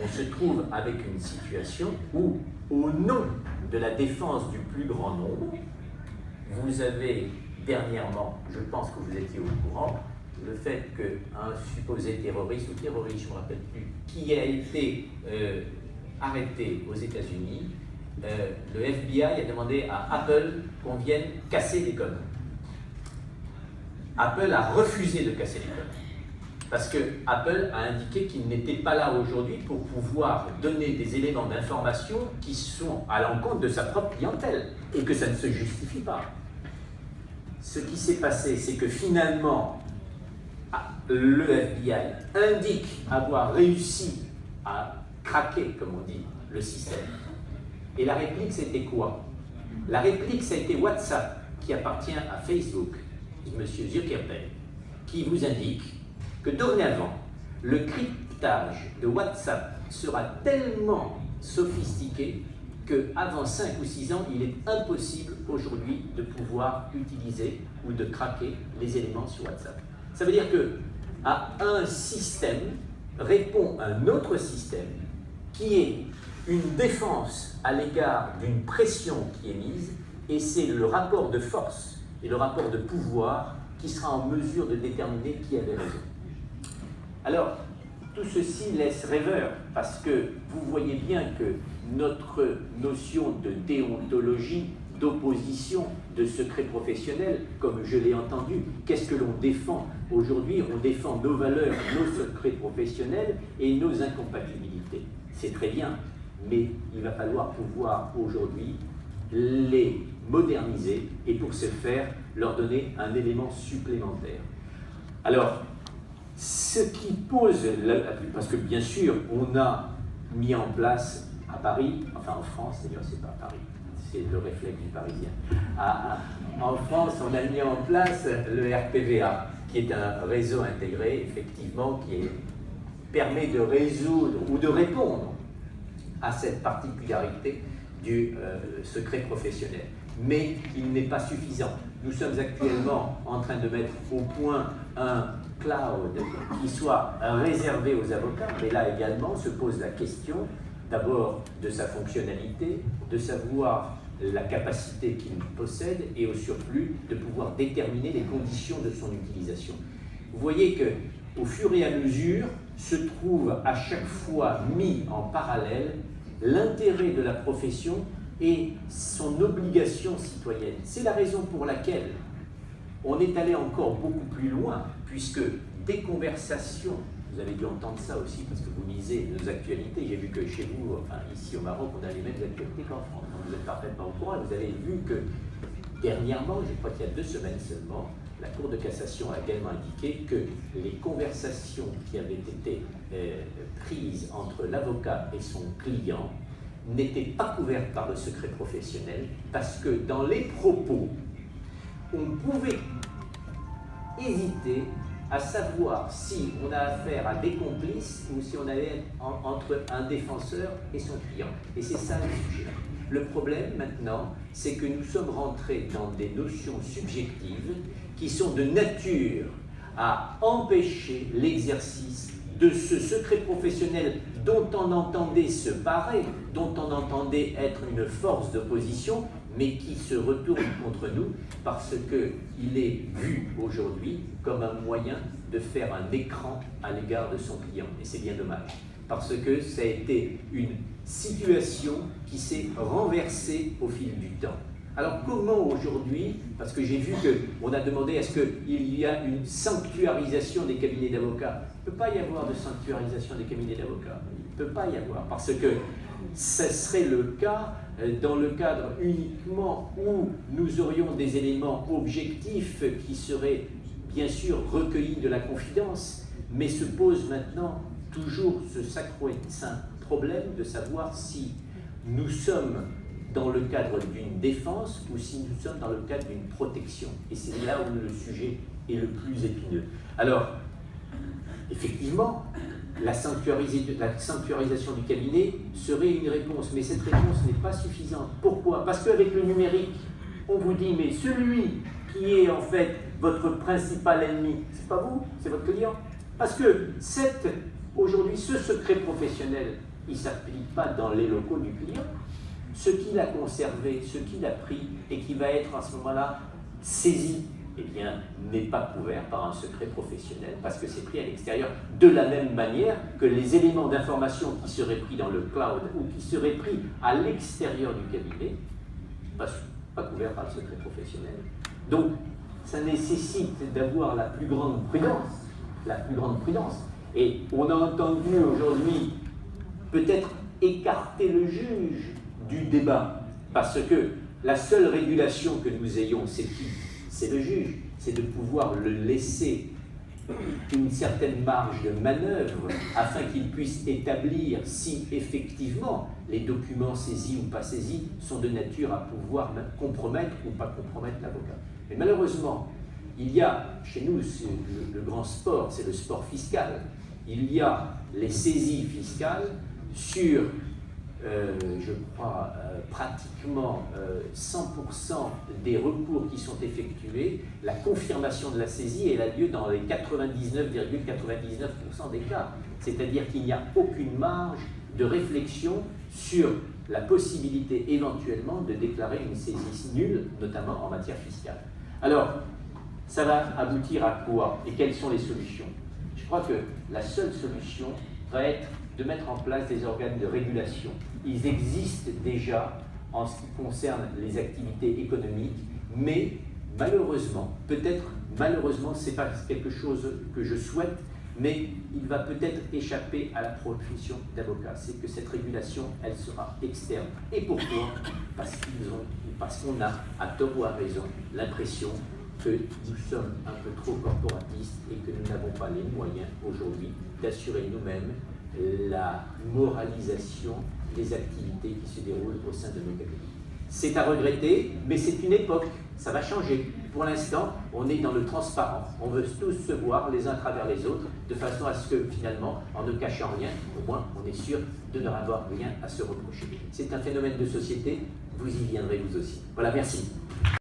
on se trouve avec une situation où, au nom de la défense du plus grand nombre, vous avez dernièrement, je pense que vous étiez au courant, le fait qu'un supposé terroriste ou terroriste, je ne me rappelle plus, qui a été arrêté aux États-Unis, le FBI a demandé à Apple qu'on vienne casser les codes. Apple a refusé de casser les codes. Parce que Apple a indiqué qu'il n'était pas là aujourd'hui pour pouvoir donner des éléments d'information qui sont à l'encontre de sa propre clientèle et que ça ne se justifie pas. Ce qui s'est passé, c'est que finalement, le FBI indique avoir réussi à craquer, comme on dit, le système. Et la réplique, c'était quoi? La réplique, ça a été WhatsApp, qui appartient à Facebook, M. Zuckerberg, qui vous indique que dorénavant, le cryptage de WhatsApp sera tellement sophistiqué qu'avant 5 ou 6 ans, il est impossible aujourd'hui de pouvoir utiliser ou de craquer les éléments sur WhatsApp. Ça veut dire qu'à un système répond un autre système qui est une défense à l'égard d'une pression qui est mise, et c'est le rapport de force et le rapport de pouvoir qui sera en mesure de déterminer qui avait raison. Alors, tout ceci laisse rêveur, parce que vous voyez bien que notre notion de déontologie, d'opposition, de secret professionnel, comme je l'ai entendu, qu'est-ce que l'on défend aujourd'hui? On défend nos valeurs, nos secrets professionnels et nos incompatibilités. C'est très bien, mais il va falloir pouvoir aujourd'hui les moderniser et pour ce faire, leur donner un élément supplémentaire. Alors, ce qui pose, parce que bien sûr, on a mis en place à Paris, enfin en France, d'ailleurs c'est pas à Paris, c'est le réflexe du Parisien. En France, on a mis en place le RPVA, qui est un réseau intégré, effectivement, qui permet de résoudre ou de répondre à cette particularité du secret professionnel. Mais il n'est pas suffisant. Nous sommes actuellement en train de mettre au point un cloud qui soit réservé aux avocats, mais là également se pose la question d'abord de sa fonctionnalité, de savoir la capacité qu'il possède et au surplus de pouvoir déterminer les conditions de son utilisation. Vous voyez qu'au fur et à mesure se trouve à chaque fois mis en parallèle l'intérêt de la profession et son obligation citoyenne. C'est la raison pour laquelle on est allé encore beaucoup plus loin, puisque des conversations, vous avez dû entendre ça aussi parce que vous lisez nos actualités, j'ai vu que chez vous, enfin ici au Maroc, on a les mêmes actualités qu'en France, donc vous êtes parfaitement au courant, vous avez vu que dernièrement, je crois qu'il y a 2 semaines seulement, la Cour de cassation a également indiqué que les conversations qui avaient été prises entre l'avocat et son client n'étaient pas couvertes par le secret professionnel parce que dans les propos, on pouvait hésiter à savoir si on a affaire à des complices ou si on avait entre un défenseur et son client. Et c'est ça le sujet. Le problème maintenant, c'est que nous sommes rentrés dans des notions subjectives qui sont de nature à empêcher l'exercice de ce secret professionnel dont on entendait se parer, dont on entendait être une force d'opposition, mais qui se retourne contre nous parce qu'il est vu aujourd'hui comme un moyen de faire un écran à l'égard de son client. Et c'est bien dommage, parce que ça a été une situation qui s'est renversée au fil du temps. Alors comment aujourd'hui, parce que j'ai vu qu'on a demandé est-ce qu'il y a une sanctuarisation des cabinets d'avocats? Il ne peut pas y avoir de sanctuarisation des cabinets d'avocats. Il ne peut pas y avoir, parce que ce serait le cas dans le cadre uniquement où nous aurions des éléments objectifs qui seraient bien sûr recueillis de la confidence, mais se pose maintenant toujours ce sacro-saint problème de savoir si nous sommes dans le cadre d'une défense ou si nous sommes dans le cadre d'une protection. Et c'est là où le sujet est le plus épineux. Alors, effectivement, la sanctuarisation du cabinet serait une réponse, mais cette réponse n'est pas suffisante. Pourquoi? Parce qu'avec le numérique, on vous dit, mais celui qui est en fait votre principal ennemi, c'est pas vous, c'est votre client. Parce que cette Aujourd'hui, ce secret professionnel, il ne s'applique pas dans les locaux du client. Ce qu'il a conservé, ce qu'il a pris et qui va être à ce moment-là saisi, eh bien, n'est pas couvert par un secret professionnel parce que c'est pris à l'extérieur, de la même manière que les éléments d'information qui seraient pris dans le cloud ou qui seraient pris à l'extérieur du cabinet, pas couverts par le secret professionnel. Donc, ça nécessite d'avoir la plus grande prudence. La plus grande prudence. Et on a entendu aujourd'hui peut-être écarter le juge du débat, parce que la seule régulation que nous ayons, c'est qui? C'est le juge. C'est de pouvoir le laisser une certaine marge de manœuvre afin qu'il puisse établir si effectivement les documents saisis ou pas saisis sont de nature à pouvoir compromettre ou pas compromettre l'avocat. Mais malheureusement, il y a chez nous le grand sport, c'est le sport fiscal. Il y a les saisies fiscales sur, je crois, pratiquement 100% des recours qui sont effectués. La confirmation de la saisie, elle a lieu dans les 99,99% des cas. C'est-à-dire qu'il n'y a aucune marge de réflexion sur la possibilité éventuellement de déclarer une saisie nulle, notamment en matière fiscale. Alors, ça va aboutir à quoi et quelles sont les solutions? Je crois que la seule solution va être de mettre en place des organes de régulation. Ils existent déjà en ce qui concerne les activités économiques, mais malheureusement, ce n'est pas quelque chose que je souhaite, mais il va peut-être échapper à la profession d'avocat. C'est que cette régulation, elle sera externe. Et pourquoi? Parce qu'on a, à tort ou à raison, l'impression que nous sommes un peu trop corporatistes et que nous n'avons pas les moyens aujourd'hui d'assurer nous-mêmes la moralisation des activités qui se déroulent au sein de nos cabinets. C'est à regretter, mais c'est une époque, ça va changer. Pour l'instant, on est dans le transparent. On veut tous se voir les uns à travers les autres, de façon à ce que finalement, en ne cachant rien, au moins on est sûr de ne avoir rien à se reprocher. C'est un phénomène de société, vous y viendrez vous aussi. Voilà, merci.